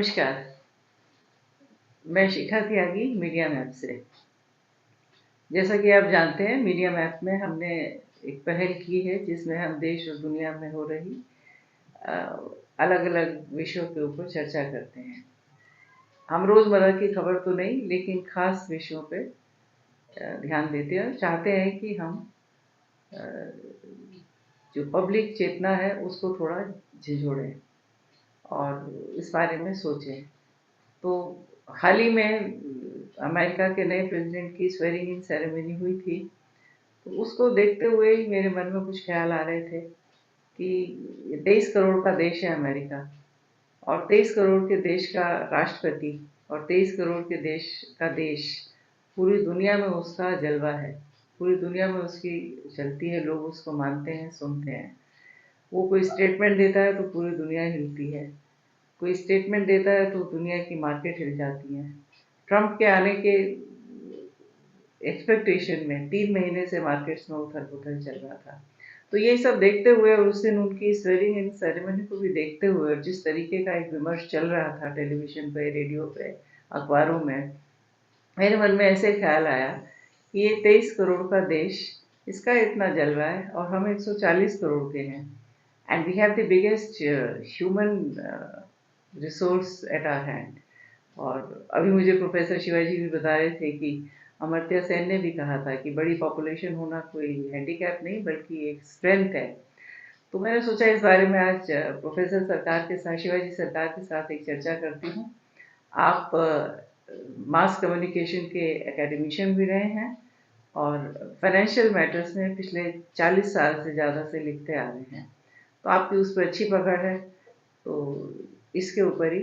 नमस्कार। मैं शिखा त्यागी media map से। जैसा कि आप जानते हैं, मीडिया मैप में हमने एक पहल की है जिसमें हम देश और दुनिया में हो रही अलग अलग विषयों के ऊपर चर्चा करते हैं। हम रोज़मर्रा की खबर तो नहीं, लेकिन खास विषयों पे ध्यान देते हैं और चाहते हैं कि हम जो पब्लिक चेतना है उसको थोड़ा झिझोड़ें और इस बारे में सोचें। तो हाल ही में अमेरिका के नए प्रेसिडेंट की स्वेरिंग इन सेरेमनी हुई थी। तो उसको देखते हुए ही मेरे मन में कुछ ख्याल आ रहे थे कि 23 करोड़ का देश है अमेरिका, और 23 करोड़ के देश का राष्ट्रपति और 23 करोड़ के देश का देश, पूरी दुनिया में उसका जलवा है, पूरी दुनिया में उसकी चलती है, लोग उसको मानते हैं, सुनते हैं। वो कोई स्टेटमेंट देता है तो पूरी दुनिया हिलती है, कोई स्टेटमेंट देता है तो दुनिया की मार्केट हिल जाती है। ट्रंप के आने के एक्सपेक्टेशन में 3 महीने से मार्केट्स में उथल पुथल चल रहा था। तो ये सब देखते हुए और उस दिन उनकी स्वेरिंग इन सेरेमनी को भी देखते हुए और जिस तरीके का एक विमर्श चल रहा था टेलीविजन पे, रेडियो पे, अखबारों में, मेरे मन में ऐसे ख्याल आया कि ये 23 करोड़ का देश, इसका इतना जलवा है और हम 140 करोड़ के हैं, and we have the biggest human resource at our hand. और अभी मुझे प्रोफेसर शिवाजी भी बता रहे थे कि अमर्त्य सेन ने भी कहा था कि बड़ी पॉपुलेशन होना कोई हैंडीकैप नहीं बल्कि एक स्ट्रेंथ है। तो मैंने सोचा इस बारे में आज प्रोफेसर सरकार के साथ, शिवाजी सरकार के साथ एक चर्चा करती हूँ। आप मास कम्युनिकेशन के एकेडमिशियन भी रहे हैं और फाइनेंशियल मैटर्स में पिछले 40 साल से ज़्यादा से लिखते आ रहे हैं, तो आपकी उस पर अच्छी पकड़ है। तो इसके ऊपर ही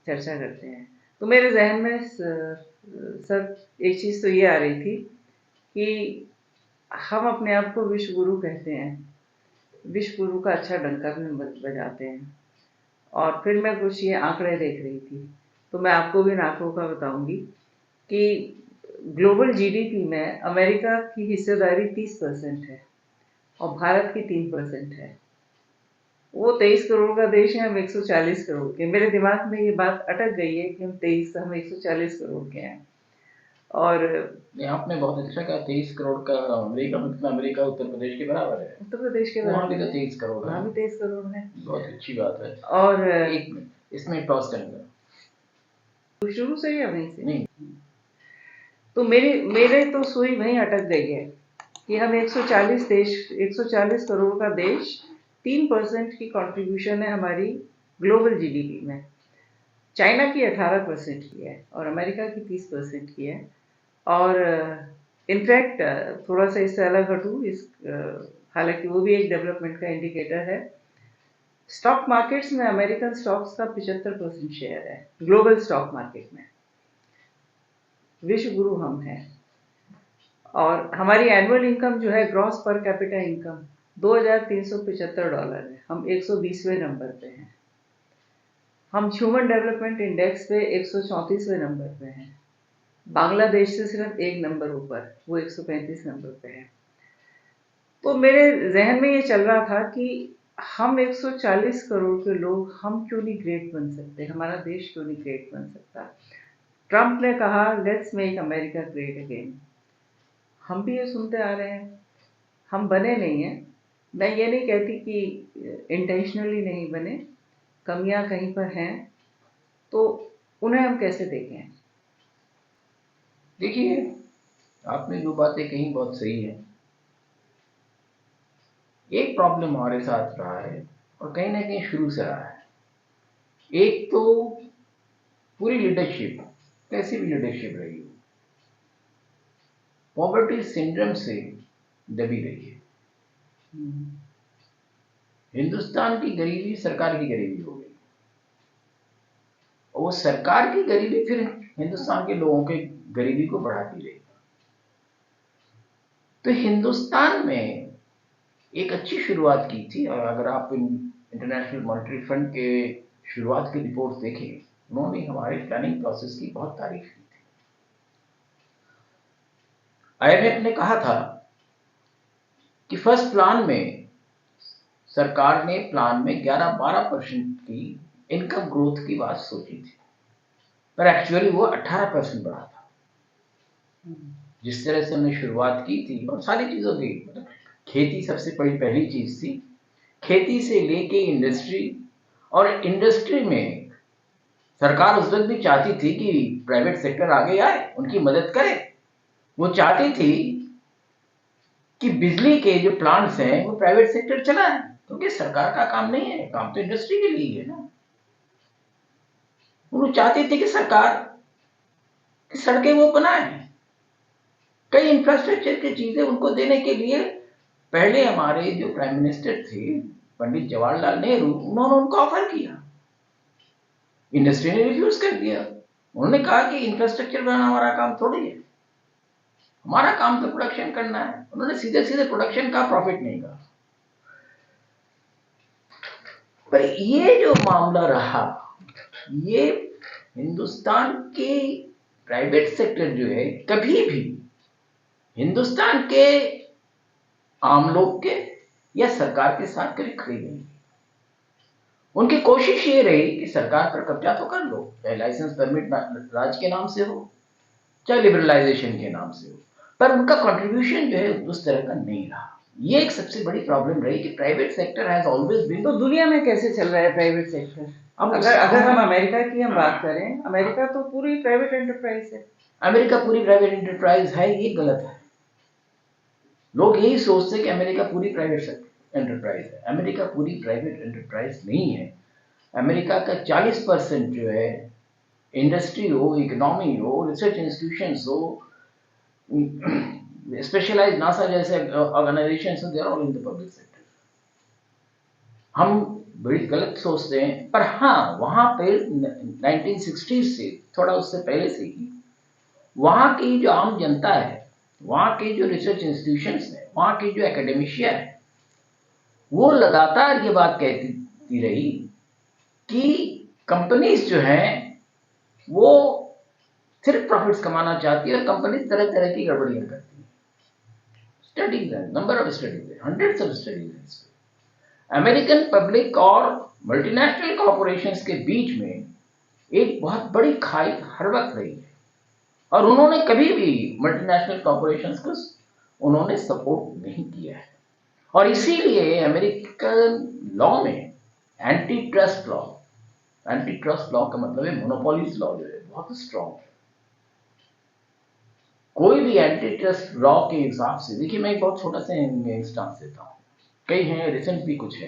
चर्चा करते हैं। तो मेरे जहन में सर एक चीज़ तो ये आ रही थी कि हम अपने आप को विश्व गुरु कहते हैं, विश्व गुरु का अच्छा डंका भी बजाते हैं, और फिर मैं कुछ ये आंकड़े देख रही थी। तो मैं आपको भी इन आंकड़ों का बताऊंगी कि ग्लोबल जीडीपी में अमेरिका की हिस्सेदारी 30% है और भारत की 3% है। वो 23 करोड़ का देश है, हम 140 करोड़ के। मेरे दिमाग में ये बात अटक गई है कि हम 140 करोड़ के हैं। और आपने बहुत अच्छा कहा, 23 करोड़ का अमेरिका, मतलब अमेरिका उत्तर प्रदेश के बराबर है। उत्तर प्रदेश के वहाँ भी बराबर तो है, 23 करोड़ है। वहाँ भी 23 करोड़ है। बहुत अच्छी बात है। और एक मिनट, इसमें टॉस करेंगे शुरू से ही वहीं से नहीं, तो मेरे तो सुई वहीं अटक गई है कि हम 140 करोड़ का देश, 3% की कंट्रीब्यूशन है हमारी ग्लोबल जीडीपी में। चाइना की 18% की है और अमेरिका की 30% की है। और इनफैक्ट थोड़ा सा इससे अलग हटूँ, हालांकि वो भी एक डेवलपमेंट का इंडिकेटर है। स्टॉक मार्केट्स में अमेरिकन स्टॉक्स का 75% शेयर है ग्लोबल स्टॉक मार्केट में। विश्व गुरु हम हैं। और हमारी एनुअल इनकम जो है, ग्रॉस पर कैपिटा इनकम, $2375 है। हम 120वें नंबर पे हैं। हम ह्यूमन डेवलपमेंट इंडेक्स पे 134वें नंबर पे हैं। बांग्लादेश से सिर्फ एक नंबर ऊपर, वो 135 नंबर पे है। तो मेरे जहन में ये चल रहा था कि हम 140 करोड़ के लोग, हम क्यों नहीं ग्रेट बन सकते, हमारा देश क्यों नहीं ग्रेट बन सकता। ट्रंप ने कहा let's make America great again. हम भी ये सुनते आ रहे हैं, हम बने नहीं हैं। मैं ये नहीं कहती कि इंटेंशनली नहीं बने, कमियां कहीं पर हैं, तो उन्हें हम कैसे देखें। देखिए, आपने जो बातें कही बहुत सही है। एक प्रॉब्लम हमारे साथ रहा है और कहीं ना कहीं शुरू से रहा है। एक तो पूरी लीडरशिप, कैसी भी लीडरशिप रही हो, पॉवर्टी सिंड्रोम से दबी रही है। हिंदुस्तान की गरीबी सरकार की गरीबी हो गई, और वो सरकार की गरीबी फिर हिंदुस्तान के लोगों के गरीबी को बढ़ाती रही। तो हिंदुस्तान में एक अच्छी शुरुआत की थी, और अगर आप इंटरनेशनल मॉनेटरी फंड के शुरुआत की रिपोर्ट देखें, उन्होंने हमारे प्लानिंग प्रोसेस की बहुत तारीफ की थी। आईएमएफ ने कहा था कि फर्स्ट प्लान में सरकार ने प्लान में 11-12% की इनकम ग्रोथ की बात सोची थी, पर एक्चुअली वो 18% बढ़ा था। जिस तरह से हमने शुरुआत की थी और सारी चीज़ों की, मतलब खेती सबसे बड़ी पहली चीज़ थी, खेती से लेके इंडस्ट्री, और इंडस्ट्री में सरकार उस वक्त भी चाहती थी कि प्राइवेट सेक्टर आगे आए, उनकी मदद करे। वो चाहती थी कि बिजली के जो प्लांट्स हैं वो प्राइवेट सेक्टर चलाए, क्योंकि सरकार का काम नहीं है, काम तो इंडस्ट्री के लिए है ना। वो चाहती थी कि सरकार की सड़कें वो बनाए, कई इंफ्रास्ट्रक्चर की चीजें उनको देने के लिए पहले हमारे जो प्राइम मिनिस्टर थे पंडित जवाहरलाल नेहरू, उन्होंने उनको ऑफर किया, इंडस्ट्री ने रिफ्यूज कर दिया। उन्होंने कहा कि इंफ्रास्ट्रक्चर बनाना हमारा काम थोड़ी है, हमारा काम तो प्रोडक्शन करना है। उन्होंने सीधे सीधे प्रोडक्शन का, प्रॉफिट नहीं कहा। पर ये जो मामला रहा, ये हिंदुस्तान के प्राइवेट सेक्टर जो है कभी भी हिंदुस्तान के आम लोग के या सरकार के साथ कभी खड़ी नहीं। उनकी कोशिश ये रही कि सरकार पर कब्जा तो कर लो, चाहे लाइसेंस परमिट राज के नाम से हो, चाहे लिबरलाइजेशन के नाम से हो, पर उनका कंट्रीब्यूशन जो है उस तरह का नहीं रहा। ये एक सबसे बड़ी प्रॉब्लम रही कि private sector has always been. तो दुनिया में कैसे चल रहा है प्राइवेट सेक्टर? अगर हम अमेरिका की हम बात करें, अमेरिका तो पूरी प्राइवेट एंटरप्राइज है। अमेरिका पूरी प्राइवेट एंटरप्राइज है, ये गलत है। लोग यही सोचते हैं कि अमेरिका पूरी प्राइवेट एंटरप्राइज है। अमेरिका पूरी प्राइवेट एंटरप्राइज नहीं है। अमेरिका का 40% जो है, इंडस्ट्री हो, इकोनॉमी हो, रिसर्च इंस्टीट्यूशंस हो, स्पेशलाइज नासा जैसे organisation, they are all in the public sector. हम बड़ी गलत सोचते हैं, पर हाँ, वहां पे 1960 से थोड़ा उससे पहले से ही वहां की जो आम जनता है, वहां के जो रिसर्च इंस्टीट्यूशंस है, वहां के जो एकेडमिशिया है, वो लगातार ये बात कहती रही कि कंपनीज जो हैं वो सिर्फ प्रॉफिट्स कमाना चाहती है, और कंपनी तरह तरह की गड़बड़ियां करती है। स्टडीज है, नंबर ऑफ स्टडीज है, हंड्रेड्स ऑफ स्टडीज है। अमेरिकन पब्लिक और मल्टीनेशनल कॉर्पोरेशंस के बीच में एक बहुत बड़ी खाई हर वक्त रही है, और उन्होंने कभी भी मल्टीनेशनल कॉर्पोरेशंस को उन्होंने सपोर्ट नहीं किया है। और इसीलिए अमेरिकन लॉ में anti trust law, anti trust law का मतलब है मोनोपोलीज लॉ, जो है बहुत स्ट्रॉन्ग है। कोई भी एंटी ट्रस्ट लॉ के हिसाब से, देखिए मैं एक बहुत छोटा सा इंस्टांस देता हूँ, कई हैं, रिसेंट भी कुछ है,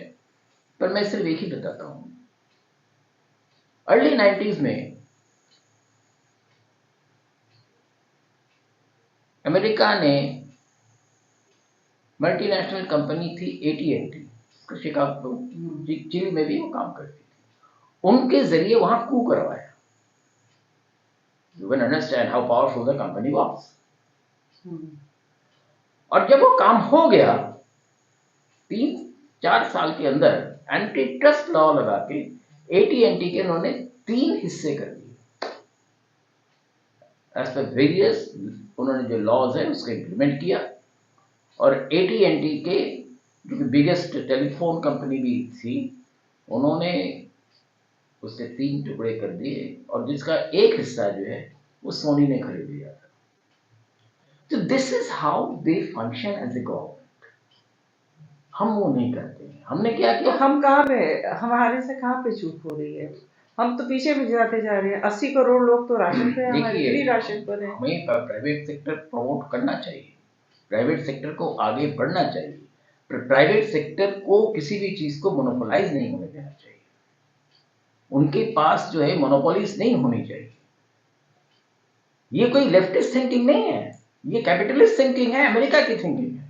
पर मैं सिर्फ एक ही बताता हूँ। अर्ली 90s में अमेरिका ने मल्टीनेशनल कंपनी थी AT&T, शिकागो, चिली में भी वो काम करती थी, उनके जरिए वहां कू करवाया। You can understand how powerful the company was. और जब वो काम हो गया 3-4 साल के अंदर, एंटी ट्रस्ट लॉ लगा के AT&T के उन्होंने 3 हिस्से कर दिए। एज पर वेरियस उन्होंने जो लॉज है उसको इंप्लीमेंट किया, और AT&T के जो बिगेस्ट टेलीफोन कंपनी भी थी, उन्होंने उसके 3 टुकड़े कर दिए, और जिसका एक हिस्सा जो है वो सोनी ने खरीद लिया था। तो this is how they function as a government. हम वो नहीं करते हैं। हमने क्या किया, हम कहाँ पे, हमारे से कहाँ पे चूक हो रही है? हम तो पीछे भी जाते जा रहे हैं। 80 करोड़ लोग तो राशन पे, हमारे फ्री राशन पर है। हमें प्राइवेट सेक्टर प्रमोट करना चाहिए, प्राइवेट सेक्टर को आगे बढ़ना चाहिए, प्राइवेट सेक्टर को किसी भी चीज को मोनोपोलाइज नहीं होने देना चाहिए। उनके पास जो है मोनोपोलीज नहीं होनी चाहिए। ये कोई लेफ्टिस्ट थिंकिंग नहीं है, ये कैपिटलिस्ट थिंकिंग है, अमेरिका की थिंकिंग है।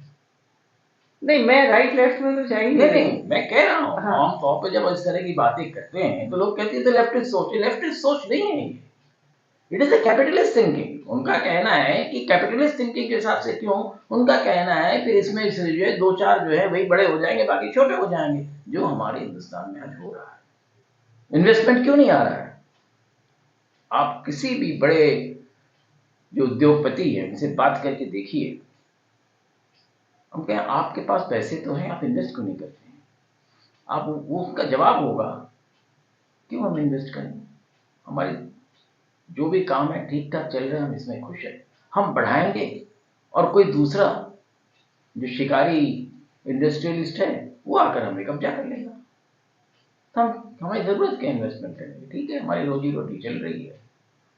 नहीं, मैं राइट लेफ्ट में तो चाहिए नहीं, मैं कह रहा हूँ, आम तौर पर जब इस तरह की बातें करते हैं तो लोग कहते हैं तो लेफ्टिस्ट सोच है। लेफ्टिस्ट सोच नहीं है ये, it is a capitalist thinking. उनका कहना है कि कैपिटलिस्ट थिंकिंग के हिसाब से क्यों, उनका कहना है फिर इसमें से जो है 2-4 जो है वही बड़े हो जाएंगे, बाकी छोटे हो जाएंगे, जो हमारे हिंदुस्तान में आज हो रहा है। इन्वेस्टमेंट क्यों नहीं आ रहा है? आप किसी भी बड़े जो उद्योगपति है उनसे बात करके देखिए, हम कहें आपके पास पैसे तो हैं, आप इन्वेस्ट क्यों नहीं करते हैं? आप वो उनका जवाब होगा क्यों हम इन्वेस्ट करें? हमारे जो भी काम है ठीक ठाक चल रहे हैं, हम इसमें खुश हैं, हम बढ़ाएंगे। और कोई दूसरा जो शिकारी इंडस्ट्रियलिस्ट है वो आकर हमें कब्जा कर लेगा। तो हम हमारी जरूरत क्या इन्वेस्टमेंट करने की? ठीक है, हमारी रोजी रोटी चल रही है,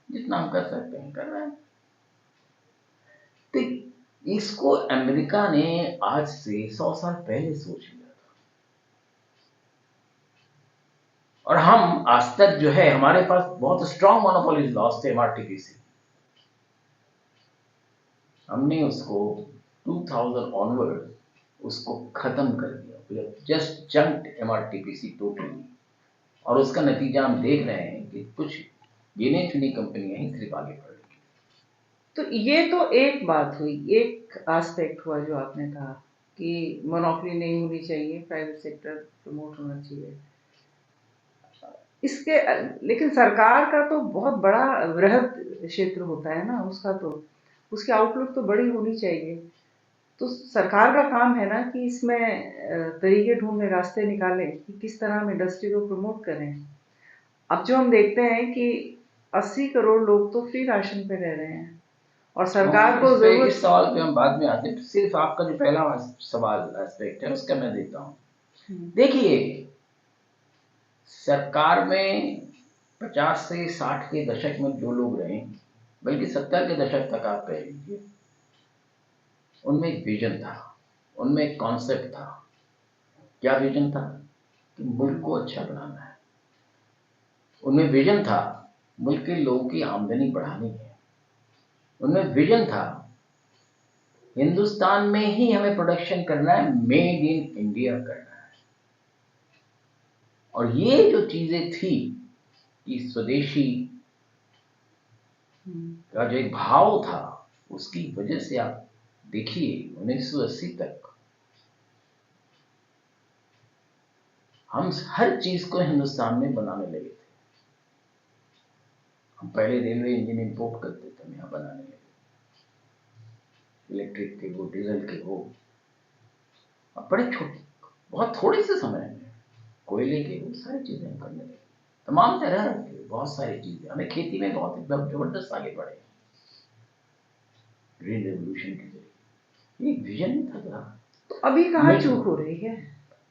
जितना हम कर सकते हैं कर रहे हैं। तो इसको अमेरिका ने आज से 100 साल पहले सोच लिया था, और हम आज तक जो है हमारे पास बहुत स्ट्रांग मोनोपोली लॉस थे एमआरटीपीसी। हमने उसको 2000 ऑनवर्ड उसको खत्म कर दिया, जस्ट जंक्ड एमआरटीपीसी टोटली। और उसका नतीजा हम देख रहे हैं कि कुछ गिने चुनी कंपनियां ही सिर्फ आगे बढ़ रही। तो ये तो एक बात हुई, एक एस्पेक्ट हुआ जो आपने कहा कि मोनोपोली नहीं होनी चाहिए, प्राइवेट सेक्टर प्रमोट होना चाहिए। इसके लेकिन सरकार का तो बहुत बड़ा वृहद क्षेत्र होता है ना, उसका तो उसकी आउटलुक तो बड़ी होनी चाहिए। तो सरकार का काम है ना कि इसमें तरीके ढूंढने, रास्ते निकालें कि किस तरह हम इंडस्ट्री को प्रमोट करें। अब जो हम देखते हैं कि 80 करोड़ लोग तो फ्री राशन पे रह रहे हैं और सरकार को जरूरत। इस सवाल पे हम बाद में आते हैं। सिर्फ आपका जो पहला सवाल एस्पेक्ट है उसका मैं देता हूँ। देखिए, सरकार में 50 से 60 के दशक में जो लोग रहे, बल्कि 70 के दशक तक आप कह लीजिए, उनमें एक विजन था, उनमें एक कॉन्सेप्ट था। क्या विजन था? कि मुल्क को अच्छा बनाना है। उनमें विजन था मुल्क के लोगों की आमदनी बढ़ानी है। उनमें विजन था हिंदुस्तान में ही हमें प्रोडक्शन करना है, मेड इन इंडिया करना है। और ये जो चीजें थी कि स्वदेशी का जो एक भाव था, उसकी वजह से आप देखिए 1980 तक हम हर चीज को हिंदुस्तान में बनाने लगे थे। हम पहले रेलवे इंजन इंपोर्ट करते थे, हम यहाँ बनाने लगे, इलेक्ट्रिक के हो, डीजल के हो। अब बड़े छोटे, बहुत थोड़े से समय में कोयले के वो सारी चीजें हम करने लगे, तमाम तरह की बहुत सारी चीजें। हमें खेती में बहुत जबरदस्त आगे बढ़े, ग्रीन रेवोल्यूशन के जरिए। ये विजन नहीं था जरा। तो अभी कहाँ चूक हो रही है?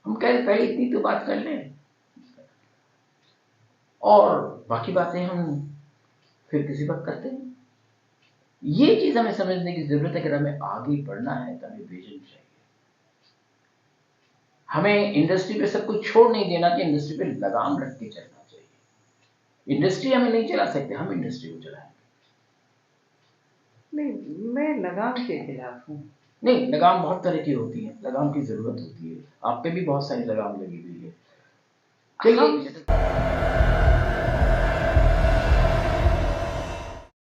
हम कह रहे पहले इतनी तो बात कर लें, और बाकी बातें हम फिर किसी वक्त करते हैं। ये चीज हमें समझने की जरूरत है कि हमें आगे बढ़ना है तो हमें विजन चाहिए। हमें इंडस्ट्री पे सब कुछ छोड़ नहीं देना चाहिए, इंडस्ट्री पे लगाम रख के चलना चाहिए। इंडस्ट्री हमें नहीं चला सकते, हम इंडस्ट्री को चलाएंगे। नहीं, मैं लगाम के खिलाफ हूँ। नहीं, लगाम बहुत तरह की होती है, लगाम की जरूरत होती है। आप पे भी बहुत सारी लगाम लगी हुई है। चलिए।